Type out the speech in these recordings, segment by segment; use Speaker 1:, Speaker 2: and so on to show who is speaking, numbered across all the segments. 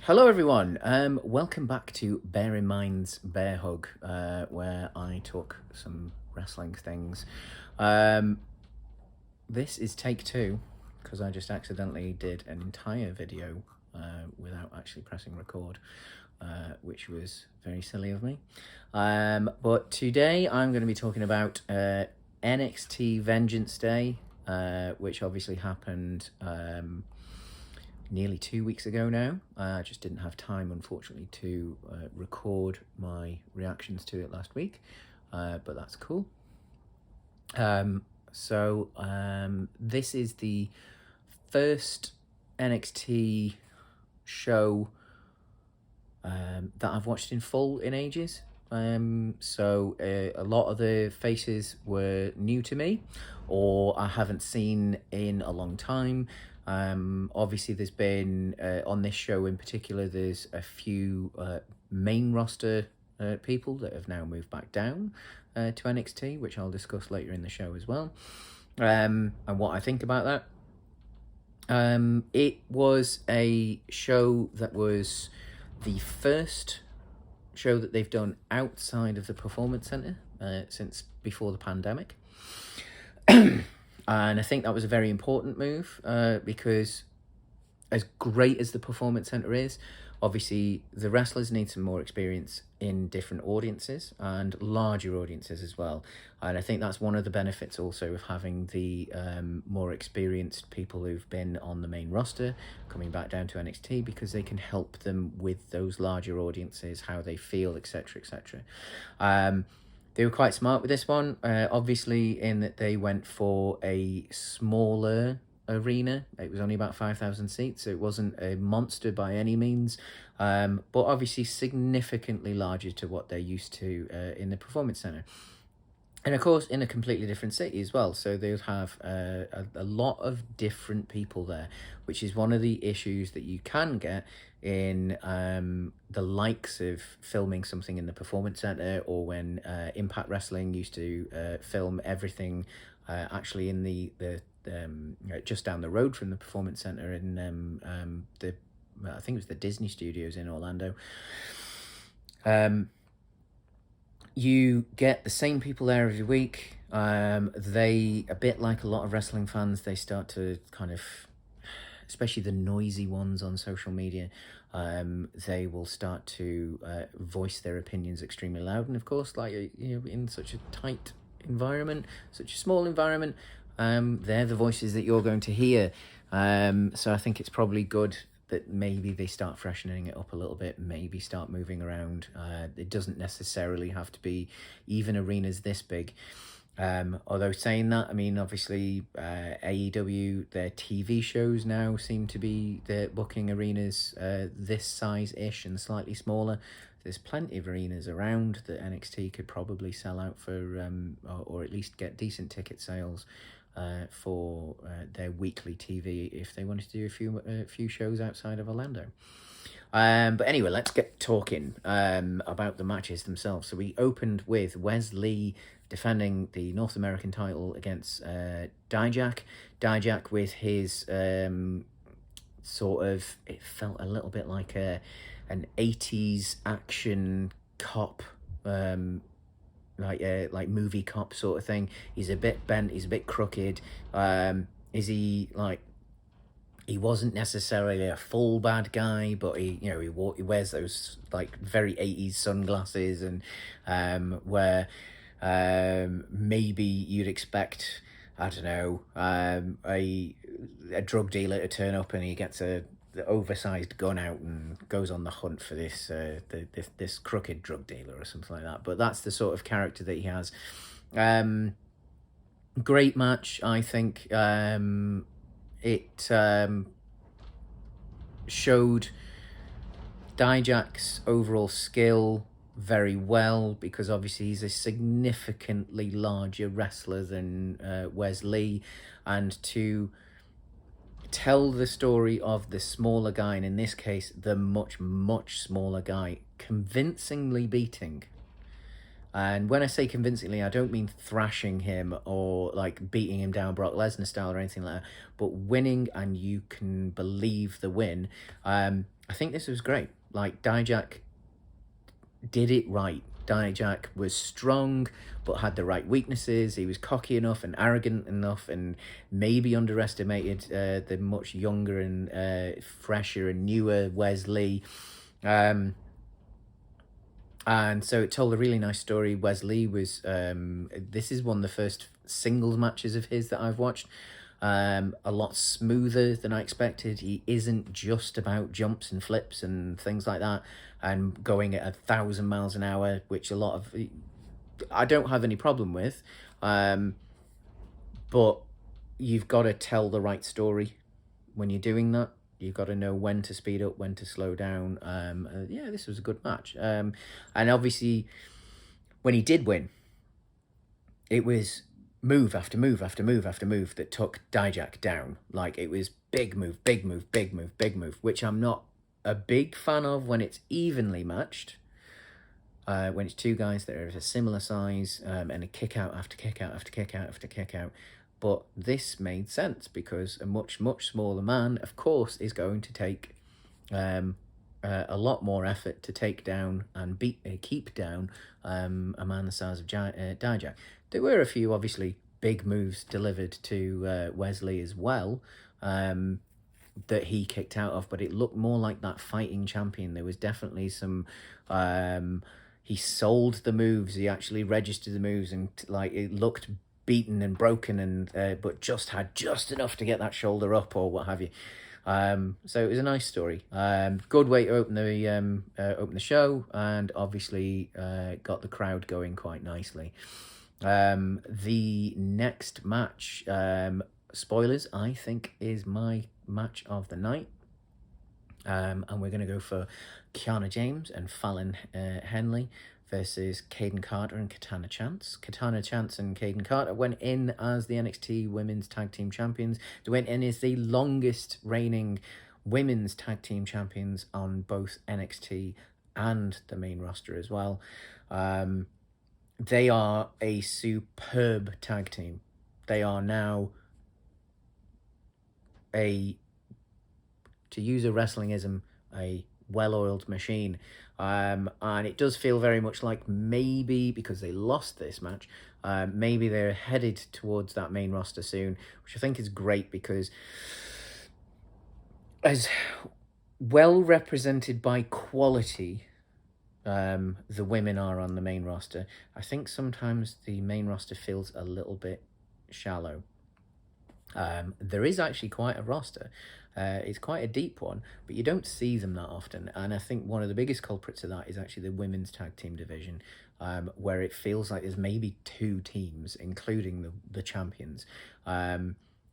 Speaker 1: Hello everyone, welcome back to Bear in Mind's Bear Hug, where I talk some wrestling things. This is take two, because I just accidentally did an entire video without actually pressing record, which was very silly of me. But today I'm going to be talking about NXT Vengence Day, which obviously happened nearly 2 weeks ago now. I just didn't have time, unfortunately, to record my reactions to it last week, but that's cool. This is the first NXT show that I've watched in full in ages. A lot of the faces were new to me, or I haven't seen in a long time. Obviously, there's been, on this show in particular, there's a few main roster people that have now moved back down to NXT, which I'll discuss later in the show as well, and what I think about that. It was a show that was the first show that they've done outside of the Performance Center since before the pandemic. And I think that was a very important move because as great as the Performance Center is, obviously the wrestlers need some more experience in different audiences and larger audiences as well. And I think that's one of the benefits also of having the more experienced people who've been on the main roster coming back down to NXT, because they can help them with those larger audiences, how they feel, etc., etc. They were quite smart with this one, obviously, in that they went for a smaller arena. It was only about 5,000 seats, so it wasn't a monster by any means, but obviously significantly larger to what they're used to in the Performance Center. And of course, in a completely different city as well. So they would have a lot of different people there, which is one of the issues that you can get in the likes of filming something in the Performance Center, or when Impact Wrestling used to film everything actually in the just down the road from the Performance Center in I think it was the Disney Studios in Orlando. You get the same people there every week. They, a bit like a lot of wrestling fans, they start to kind of, especially the noisy ones on social media, they will start to voice their opinions extremely loud. And of course, like, in such a tight environment, such a small environment, they're the voices that you're going to hear. So I think it's probably good that maybe they start freshening it up a little bit, maybe start moving around. It doesn't necessarily have to be even arenas this big. Although saying that, I mean, obviously AEW, their TV shows now seem to be, they're booking arenas this size-ish and slightly smaller. There's plenty of arenas around that NXT could probably sell out for, or at least get decent ticket sales for their weekly TV if they wanted to do a few shows outside of Orlando. But anyway, let's get talking about the matches themselves. So we opened with Wes Lee defending the North American title against Dijak. Dijak with his sort of, it felt a little bit like an 80s action cop, like movie cop sort of thing. He's a bit bent, he's a bit crooked. He wasn't necessarily a full bad guy, but he wears those like very 80s sunglasses, and where maybe you'd expect, I don't know, a drug dealer to turn up and he gets the oversized gun out and goes on the hunt for this crooked drug dealer or something like that. But that's the sort of character that he has. Great match, I think. It showed Dijak's overall skill very well, because obviously he's a significantly larger wrestler than Wes Lee, and to tell the story of the smaller guy, and in this case the much smaller guy, convincingly beating And when I say convincingly, I don't mean thrashing him or like beating him down Brock Lesnar style or anything like that, but winning, and you can believe the win. I think this was great. Like, Dijak did it right. Dijak was strong, but had the right weaknesses. He was cocky enough and arrogant enough, and maybe underestimated the much younger and fresher and newer Wesley. And so it told a really nice story. Wesley was, this is one of the first singles matches of his that I've watched. A lot smoother than I expected. He isn't just about jumps and flips and things like that and going at 1,000 miles an hour, which a lot of I don't have any problem with. But you've got to tell the right story when you're doing that. You've got to know when to speed up, when to slow down. Yeah, this was a good match. And obviously, when he did win, it was move after move after move after move that took Dijak down. Like, it was big move, big move, big move, big move, which I'm not a big fan of when it's evenly matched. When it's two guys that are of a similar size, and a kick out after kick out after kick out after kick out. But this made sense because a much, much smaller man, of course, is going to take a lot more effort to take down and keep down a man the size of Dijak. There were a few, obviously, big moves delivered to Wesley as well, that he kicked out of, but it looked more like that fighting champion. There was definitely some... he sold the moves. He actually registered the moves, and like, it looked beaten and broken, and but just had just enough to get that shoulder up or what have you. So it was a nice story. Good way to open the show, and obviously got the crowd going quite nicely. The next match, spoilers, I think is my match of the night. And we're going to go for Kiana James and Fallon Henley versus Caden Carter and Katana Chance. Katana Chance and Caden Carter went in as the NXT Women's Tag Team Champions. They went in as the longest reigning Women's Tag Team Champions on both NXT and the main roster as well. They are a superb tag team. They are now to use a wrestlingism, a well-oiled machine. And it does feel very much like, maybe because they lost this match, maybe they're headed towards that main roster soon, which I think is great, because as well represented by quality the women are on the main roster, I think sometimes the main roster feels a little bit shallow. There is actually quite a roster. It's quite a deep one, but you don't see them that often. And I think one of the biggest culprits of that is actually the women's tag team division, where it feels like there's maybe two teams, including the champions.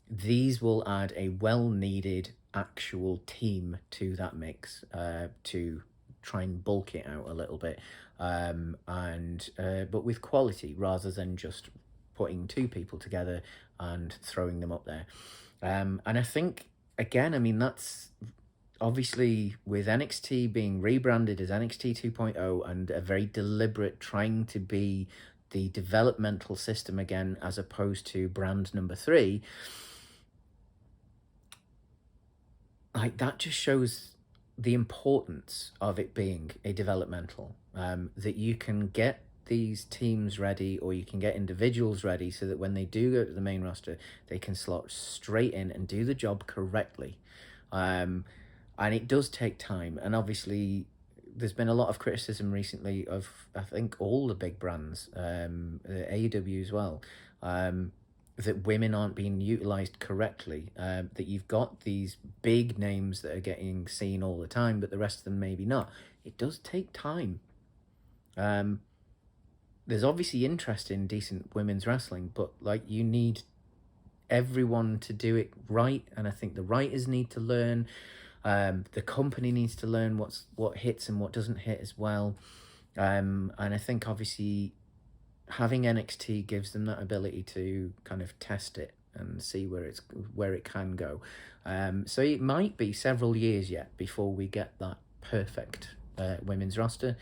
Speaker 1: These will add a well-needed actual team to that mix, to try and bulk it out a little bit, but with quality rather than just putting two people together and throwing them up there. And I think, again, I mean, that's obviously with NXT being rebranded as NXT 2.0 and a very deliberate trying to be the developmental system again, as opposed to brand number 3, like, that just shows the importance of it being a developmental, that you can get these teams ready, or you can get individuals ready, so that when they do go to the main roster, they can slot straight in and do the job correctly. And it does take time, and obviously there's been a lot of criticism recently of, I think, all the big brands, AEW as well, that women aren't being utilized correctly, that you've got these big names that are getting seen all the time, but the rest of them maybe not. It does take time. There's obviously interest in decent women's wrestling, but like, you need everyone to do it right, and I think the writers need to learn, the company needs to learn what hits and what doesn't hit as well, and I think obviously having NXT gives them that ability to kind of test it and see where it can go. So it might be several years yet before we get that perfect women's roster.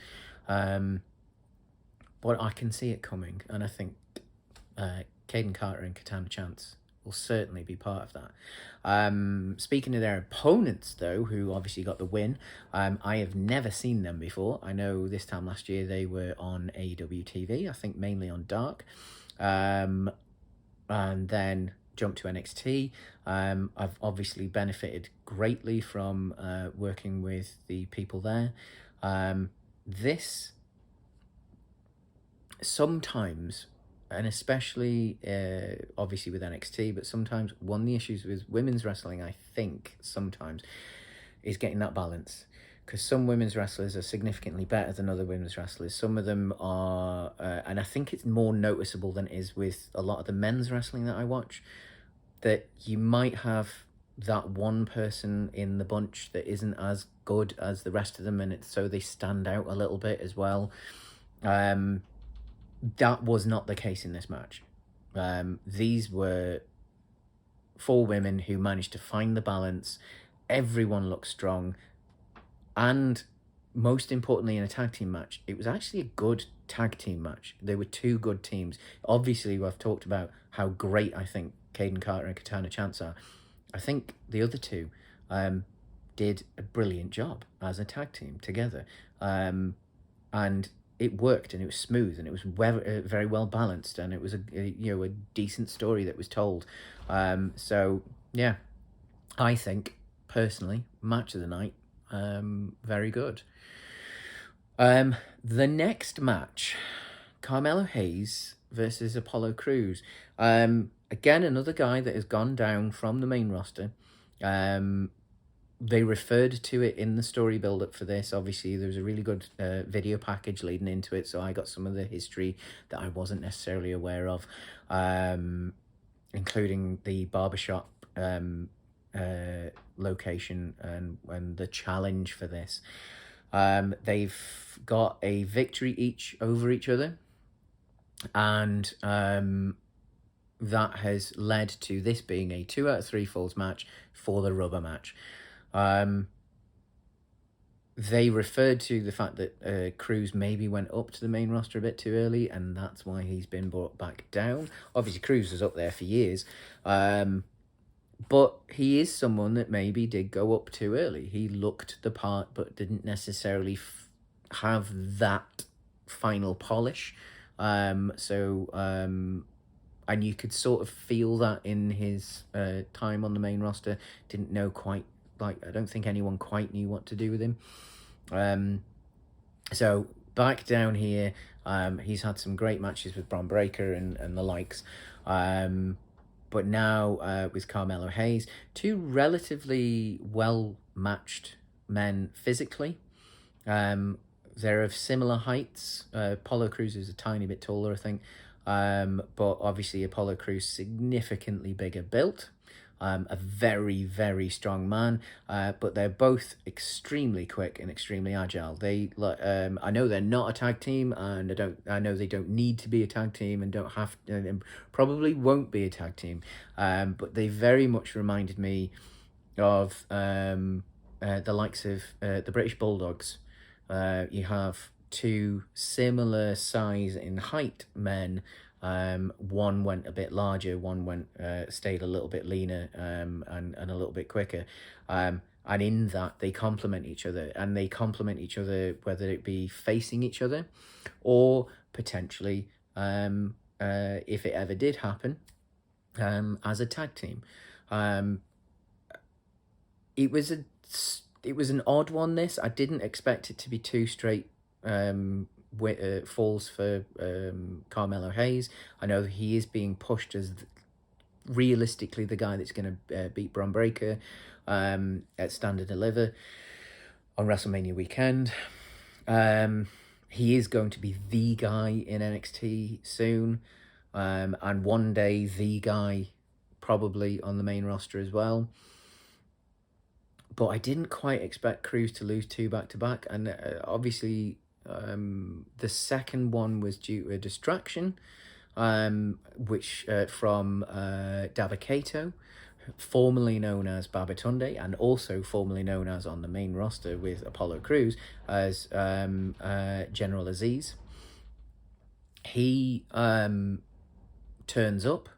Speaker 1: but I can see it coming, and I think Caden Carter and Katana Chance will certainly be part of that. Speaking of their opponents, though, who obviously got the win, I have never seen them before. I know this time last year they were on AEW TV, I think mainly on Dark, and then jumped to NXT. I've obviously benefited greatly from working with the people there. This sometimes, and especially obviously with NXT, but sometimes one of the issues with women's wrestling, I think, sometimes, is getting that balance. Because some women's wrestlers are significantly better than other women's wrestlers. Some of them are, and I think it's more noticeable than it is with a lot of the men's wrestling that I watch, that you might have that one person in the bunch that isn't as good as the rest of them, and so they stand out a little bit as well. That was not the case in this match. These were 4 women who managed to find the balance. Everyone looked strong. And most importantly, in a tag team match, it was actually a good tag team match. There were 2 good teams. Obviously, I've talked about how great I think Caden Carter and Katana Chance are. I think the other 2 did a brilliant job as a tag team together. And it worked, and it was smooth, and it was very well balanced, and it was a decent story that was told. So yeah, I think personally, match of the night, very good. The next match, Carmelo Hayes versus Apollo Crews. Again, another guy that has gone down from the main roster. They referred to it in the story build-up for this. Obviously, there was a really good video package leading into it, so I got some of the history that I wasn't necessarily aware of, including the barbershop location and the challenge for this. They've got a victory each over each other, and that has led to this being a 2 out of 3 falls match for the rubber match. They referred to the fact that Crews maybe went up to the main roster a bit too early, and that's why he's been brought back down. Obviously, Crews was up there for years, but he is someone that maybe did go up too early. He looked the part, but didn't necessarily have that final polish. And you could sort of feel that in his time on the main roster. Didn't know quite, I don't think anyone quite knew what to do with him. So back down here, he's had some great matches with Bron Breakker and the likes. But now with Carmelo Hayes, 2 relatively well-matched men physically. They're of similar heights. Apollo Crews is a tiny bit taller, I think. But obviously Apollo Crews significantly bigger built, a very, very strong man, but they're both extremely quick and extremely agile. I know they're not a tag team, and I know they don't need to be a tag team, and don't have to, and probably won't be a tag team, but they very much reminded me of the likes of the British Bulldogs. You have 2 similar size in height men. One went a bit larger, one stayed a little bit leaner, and a little bit quicker. And in that, they complement each other, and they complement each other whether it be facing each other, or potentially, if it ever did happen, as a tag team. It was an odd one, this. I didn't expect it to be 2 straight falls for Carmelo Hayes. I know he is being pushed as realistically the guy that's going to beat Bron Breakker at Stand and Deliver on WrestleMania weekend. He is going to be the guy in NXT soon, and one day the guy probably on the main roster as well. But I didn't quite expect Crews to lose 2 back-to-back, and obviously the second one was due to a distraction, which from Dabba-Kato, formerly known as Babatunde, and also formerly known as on the main roster with Apollo Crews as General Aziz. He turns up,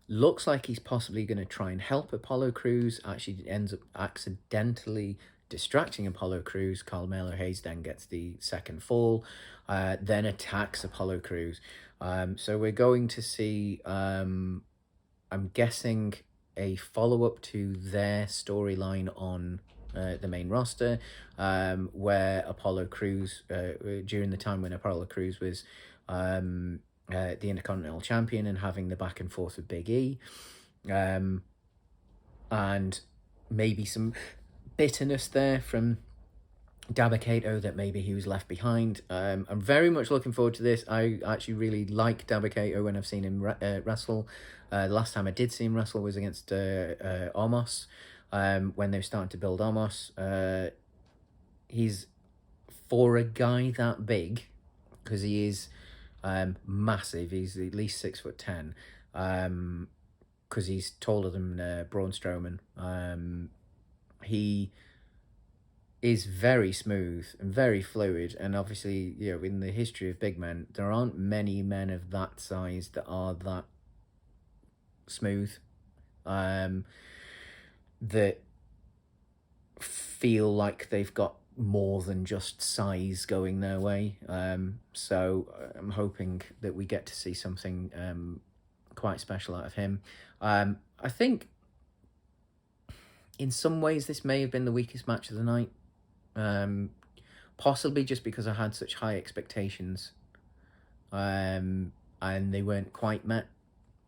Speaker 1: looks like he's possibly going to try and help Apollo Crews, actually ends up accidentally distracting Apollo Crews. Carmelo Hayes then gets the second fall, then attacks Apollo Crews. So we're going to see, I'm guessing, a follow-up to their storyline on the main roster, where Apollo Crews, during the time when Apollo Crews was the Intercontinental Champion and having the back and forth with Big E, and maybe some bitterness there from Dabba-Kato that maybe he was left behind. I'm very much looking forward to this. I actually really like Dabba-Kato when I've seen him wrestle. The last time I did see him wrestle was against Omos, when they were starting to build Omos. He's, for a guy that big, because he is massive, he's at least 6'10", because he's taller than Braun Strowman. He is very smooth and very fluid, and obviously, you know, in the history of big men, there aren't many men of that size that are that smooth, that feel like they've got more than just size going their way. So I'm hoping that we get to see something quite special out of him. I think in some ways this may have been the weakest match of the night. Possibly just because I had such high expectations, and they weren't quite met.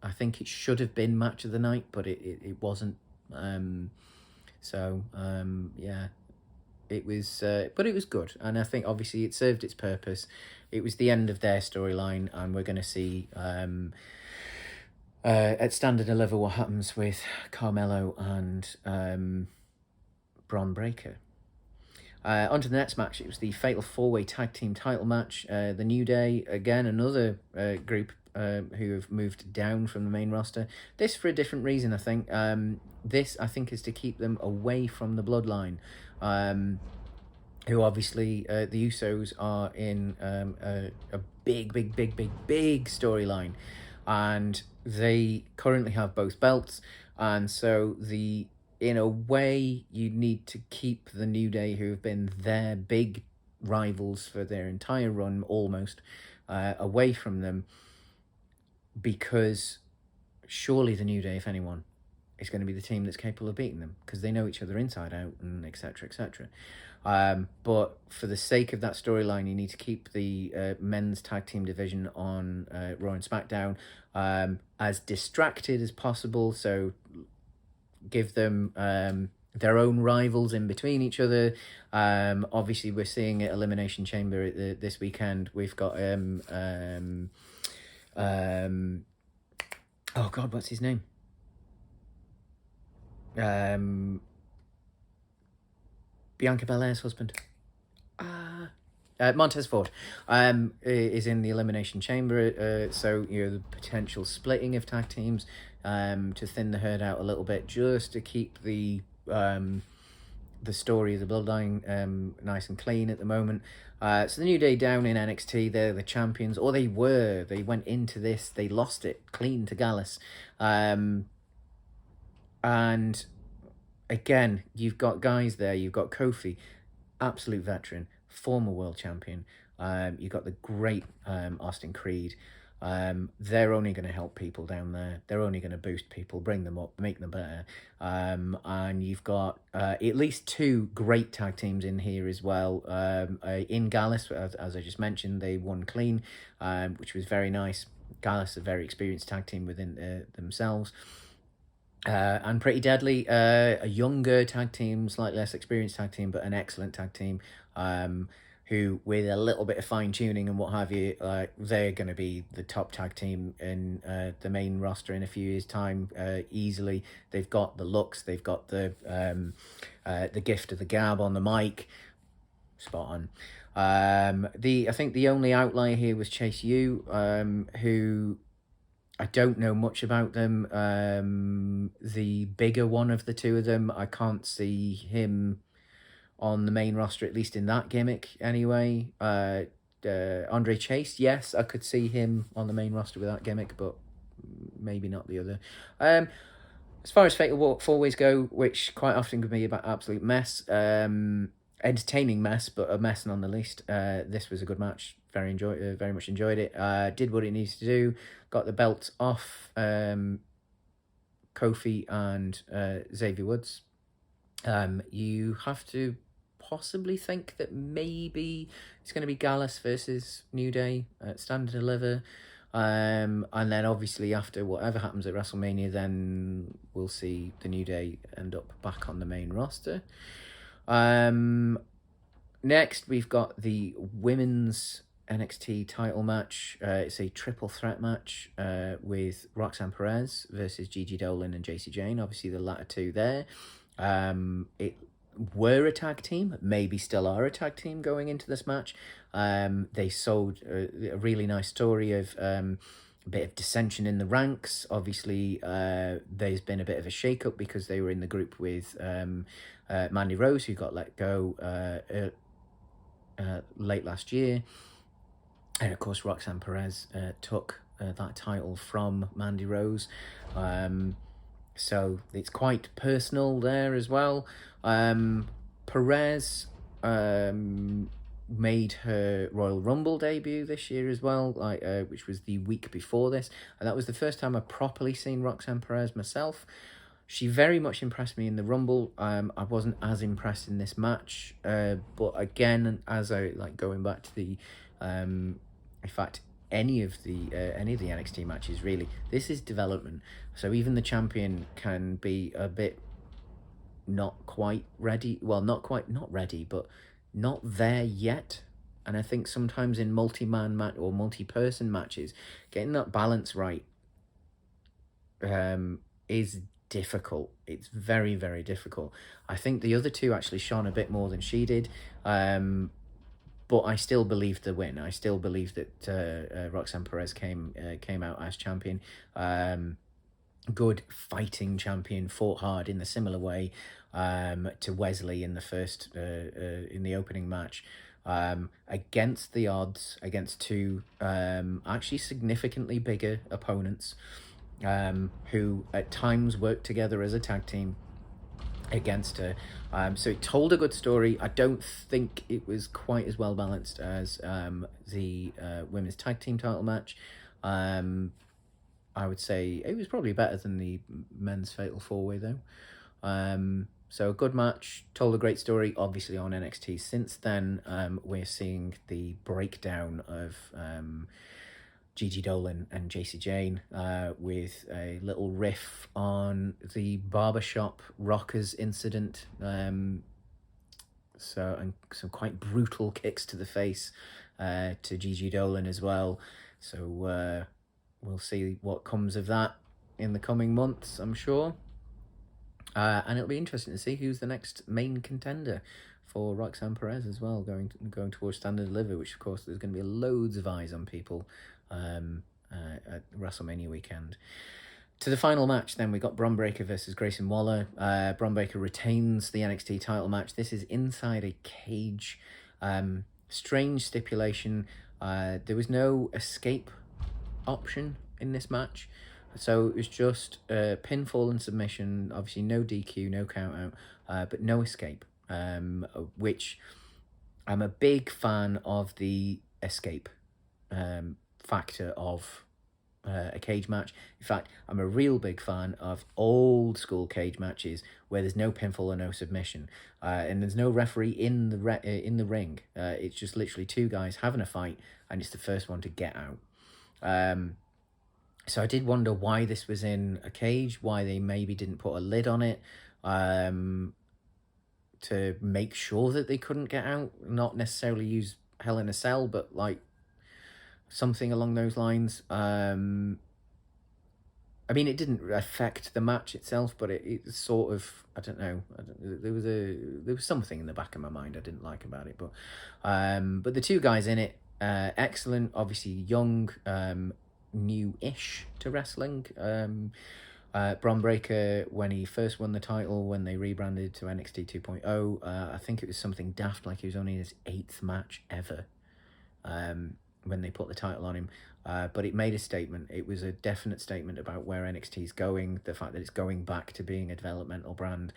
Speaker 1: I think it should have been match of the night, but it wasn't. Yeah, it was, but it was good, and I think obviously it served its purpose. It was the end of their storyline, and we're going to see at Standard Deliver what happens with Carmelo and Bron Breakker. On to the next match. It was the Fatal 4-Way Tag Team title match. The New Day, again, another group who have moved down from the main roster. This for a different reason, I think. This, I think, is to keep them away from the Bloodline, who obviously, the Usos are in a big storyline. And they currently have both belts. And so in a way, you need to keep the New Day, who have been their big rivals for their entire run, almost, away from them, because surely the New Day, if anyone, is going to be the team that's capable of beating them, because they know each other inside out, and etc. etc. But for the sake of that storyline, you need to keep the men's tag team division on Raw and SmackDown as distracted as possible. So give them their own rivals in between each other. Obviously, we're seeing at Elimination Chamber this weekend. We've got oh God, what's his name? Bianca Belair's husband. Montez Ford is in the Elimination Chamber, so you know, the potential splitting of tag teams to thin the herd out a little bit, just to keep the story of the Bloodline nice and clean at the moment. So the New Day down in NXT, they're the champions, or they were. They went into this, they lost it clean to Gallus, and again, you've got guys there. You've got Kofi, absolute veteran, former world champion. You've got the great Austin Creed. They're only going to help people down there. They're only going to boost people, bring them up, make them better. And you've got at least two great tag teams in here as well. In Gallus, as I just mentioned, they won clean, which was very nice. Gallus, a very experienced tag team within themselves. And Pretty Deadly, a younger tag team, slightly less experienced tag team, but an excellent tag team, who, with a little bit of fine-tuning and what have you, they're going to be the top tag team in the main roster in a few years' time, easily. They've got the looks, they've got the gift of the gab on the mic, spot on. I think the only outlier here was Chase U, who I don't know much about them. The bigger one of the two of them, I can't see him on the main roster, at least in that gimmick anyway. Andre Chase, yes, I could see him on the main roster with that gimmick, but maybe not the other. As far as Fatal Four-Ways go, which quite often can be about absolute mess, entertaining mess, but a mess none the least. This was a good match. Very much enjoyed it. Did what it needs to do. Got the belt off Kofi and Xavier Woods. You have to possibly think that maybe it's going to be Gallus versus New Day at Stand and Deliver. And then obviously after whatever happens at WrestleMania, then we'll see the New Day end up back on the main roster. Next, we've got the women's NXT title match. It's a triple threat match with Roxanne Perez versus Gigi Dolan and Jacy Jayne. Obviously, the latter two there. It were a tag team, maybe still are a tag team going into this match. They sold a really nice story of a bit of dissension in the ranks. Obviously, there's been a bit of a shake-up because they were in the group with Mandy Rose, who got let go late last year. And of course, Roxanne Perez took that title from Mandy Rose. So it's quite personal there as well. Perez made her Royal Rumble debut this year as well, which was the week before this. And that was the first time I've properly seen Roxanne Perez myself. She very much impressed me in the Rumble. I wasn't as impressed in this match. But again, as I going back to the... in fact, any of the NXT matches, really, this is development. So even the champion can be a bit not quite ready. Well, not ready, but not there yet. And I think sometimes in multi-man match or multi-person matches, getting that balance right is difficult. It's very, very difficult. I think the other two actually shone a bit more than she did. But I still believe the win. I still believe that Roxanne Perez came out as champion. Good fighting champion, fought hard in the similar way to Wesley in the first in the opening match. Against the odds, against two actually significantly bigger opponents who at times worked together as a tag team against her. So it told a good story. I don't think it was quite as well balanced as the women's tag team title match. I would say it was probably better than the men's Fatal 4-Way though. So a good match, told a great story, obviously on NXT. Since then, we're seeing the breakdown of Gigi Dolan and Jacy Jayne with a little riff on the barbershop rockers incident. And some quite brutal kicks to the face to Gigi Dolan as well. So we'll see what comes of that in the coming months, I'm sure. And it'll be interesting to see who's the next main contender for Roxanne Perez as well, going towards Stand and Deliver, which of course there's going to be loads of eyes on people at WrestleMania weekend. To the final match then, we got Bron Breakker versus Grayson Waller. Bron Breakker retains the NXT title match. This is inside a cage. Strange stipulation. There was no escape option in this match. So it was just pinfall and submission. Obviously no DQ, no count out, but no escape. Which I'm a big fan of the escape factor of a cage match. In fact, I'm a real big fan of old school cage matches where there's no pinfall or no submission, and there's no referee in the ring. It's just literally two guys having a fight, and it's the first one to get out. So I did wonder why this was in a cage, why they maybe didn't put a lid on it, to make sure that they couldn't get out. Not necessarily use Hell in a Cell, but like something along those lines. I mean, it didn't affect the match itself, but it sort of, I don't know. There was something in the back of my mind I didn't like about it, but the two guys in it, excellent. Obviously young, new-ish to wrestling. Bron Breakker, when he first won the title, when they rebranded to NXT 2.0, I think it was something daft, like he was only in his 8th match ever. when they put the title on him. But it made a statement. It was a definite statement about where NXT is going, the fact that it's going back to being a developmental brand.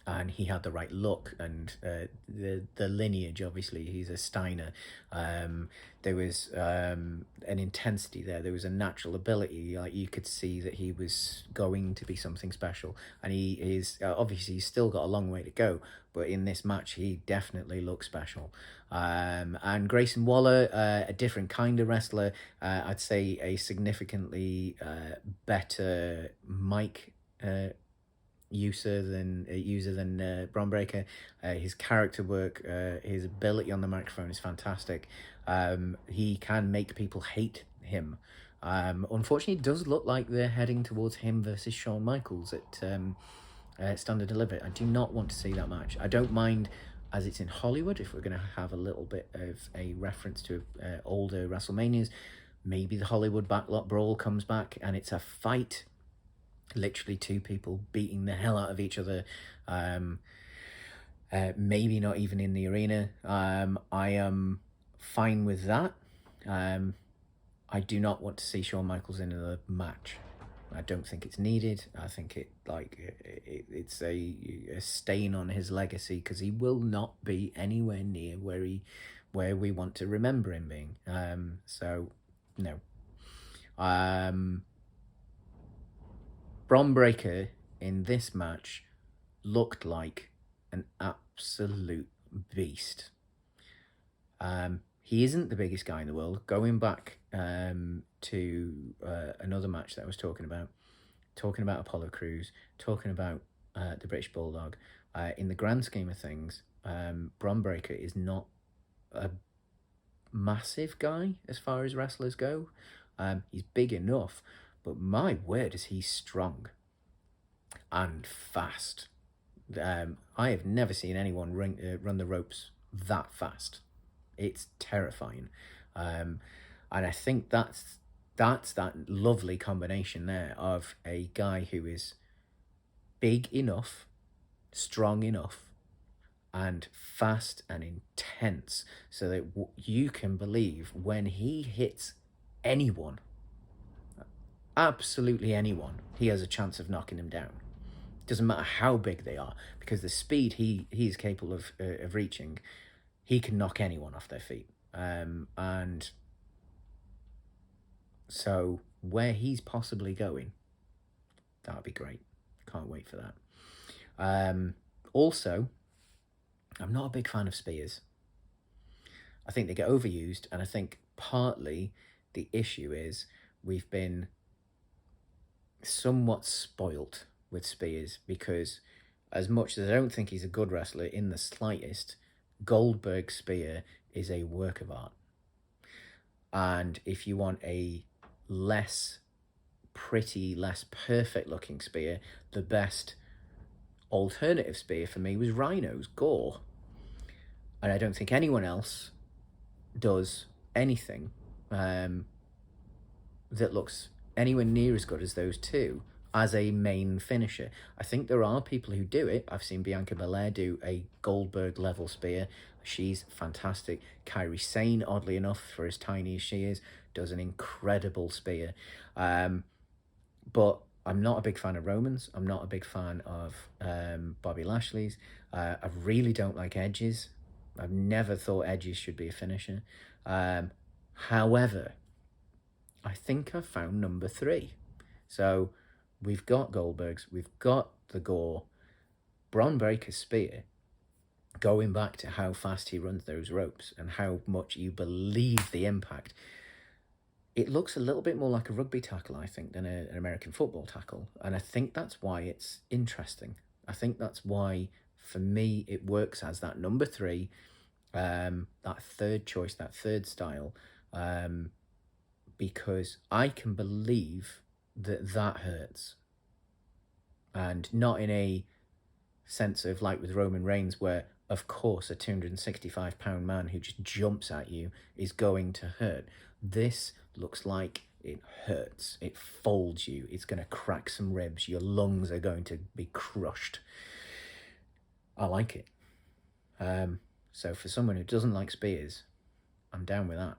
Speaker 1: And he had the right look and the lineage. Obviously, he's a Steiner. There was an intensity there. There was a natural ability. Like, you could see that he was going to be something special. And he is obviously, he's still got a long way to go. But in this match, he definitely looks special. And Grayson Waller, a different kind of wrestler. I'd say a significantly better mic user than Bron Breakker. His character work, his ability on the microphone is fantastic. He can make people hate him. Unfortunately, it does look like they're heading towards him versus Shawn Michaels at Standard Delivery. I do not want to see that match. I don't mind, as it's in Hollywood, if we're going to have a little bit of a reference to older WrestleManias. Maybe the Hollywood Backlot Brawl comes back and it's a fight, literally two people beating the hell out of each other. Maybe not even in the arena. I am fine with that. I do not want to see Shawn Michaels in a match. I don't think it's needed. I think it's a stain on his legacy, because he will not be anywhere near where we want to remember him being. So no. Bron Breakker in this match looked like an absolute beast. He isn't the biggest guy in the world. Going back to another match that I was talking about Apollo Crews, talking about the British Bulldog, in the grand scheme of things, Bron Breakker is not a massive guy as far as wrestlers go. He's big enough, but my word, is he strong and fast. I have never seen anyone run the ropes that fast. It's terrifying. And I think that's that lovely combination there of a guy who is big enough, strong enough, and fast and intense, so that you can believe when he hits anyone, absolutely anyone, he has a chance of knocking them down. Doesn't matter how big they are, because the speed he is capable of reaching, he can knock anyone off their feet. And so where he's possibly going, that would be great. Can't wait for that. Also, I'm not a big fan of spears. I think they get overused, and I think partly the issue is we've been somewhat spoilt with spears, because as much as I don't think he's a good wrestler in the slightest, Goldberg's spear is a work of art. And if you want a less pretty, less perfect looking spear, the best alternative spear for me was Rhino's Gore. And I don't think anyone else does anything that looks anywhere near as good as those two as a main finisher. I think there are people who do it. I've seen Bianca Belair do a Goldberg level spear. She's fantastic. Kairi Sane, oddly enough, for as tiny as she is, does an incredible spear. But I'm not a big fan of Roman's. I'm not a big fan of Bobby Lashley's. I really don't like Edge's. I've never thought Edge's should be a finisher. However, I think I've found number 3. So we've got Goldberg's, we've got the Gore, Bron Breakker's spear, going back to how fast he runs those ropes and how much you believe the impact. It looks a little bit more like a rugby tackle, I think, than an American football tackle. And I think that's why it's interesting. I think that's why, for me, it works as that number 3, that third choice, that third style, because I can believe that hurts. And not in a sense of like with Roman Reigns, where, of course, a 265-pound man who just jumps at you is going to hurt. This looks like it hurts. It folds you. It's going to crack some ribs. Your lungs are going to be crushed. I like it. So for someone who doesn't like spears, I'm down with that.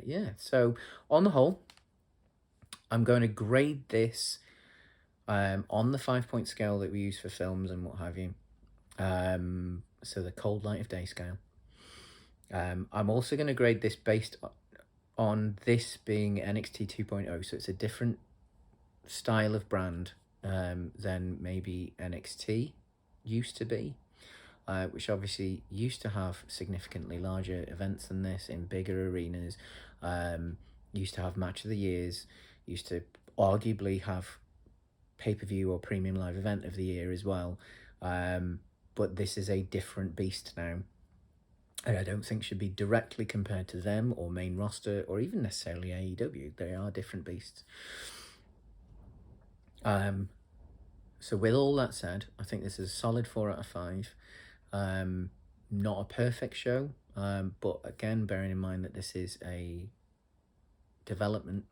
Speaker 1: Yeah, so on the whole, I'm going to grade this on the 5-point scale that we use for films and what have you. So the cold light of day scale. I'm also going to grade this based on this being NXT 2.0, so it's a different style of brand than maybe NXT used to be, which obviously used to have significantly larger events than this in bigger arenas, used to have match of the years, used to arguably have pay-per-view or premium live event of the year as well. But this is a different beast now. And I don't think should be directly compared to them or main roster or even necessarily AEW. They are different beasts. So with all that said, I think this is a solid 4 out of 5. Not a perfect show, but again, bearing in mind that this is a development,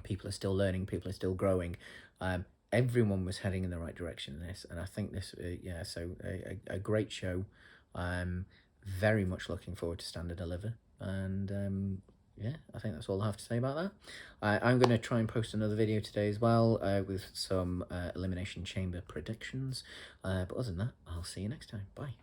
Speaker 1: people are still learning, people are still growing. Everyone was heading in the right direction in this, and I think this, so a great show. Very much looking forward to Stand and Deliver, and yeah, I think that's all I have to say about that. I'm going to try and post another video today as well with some Elimination Chamber predictions, but other than that, I'll see you next time. Bye.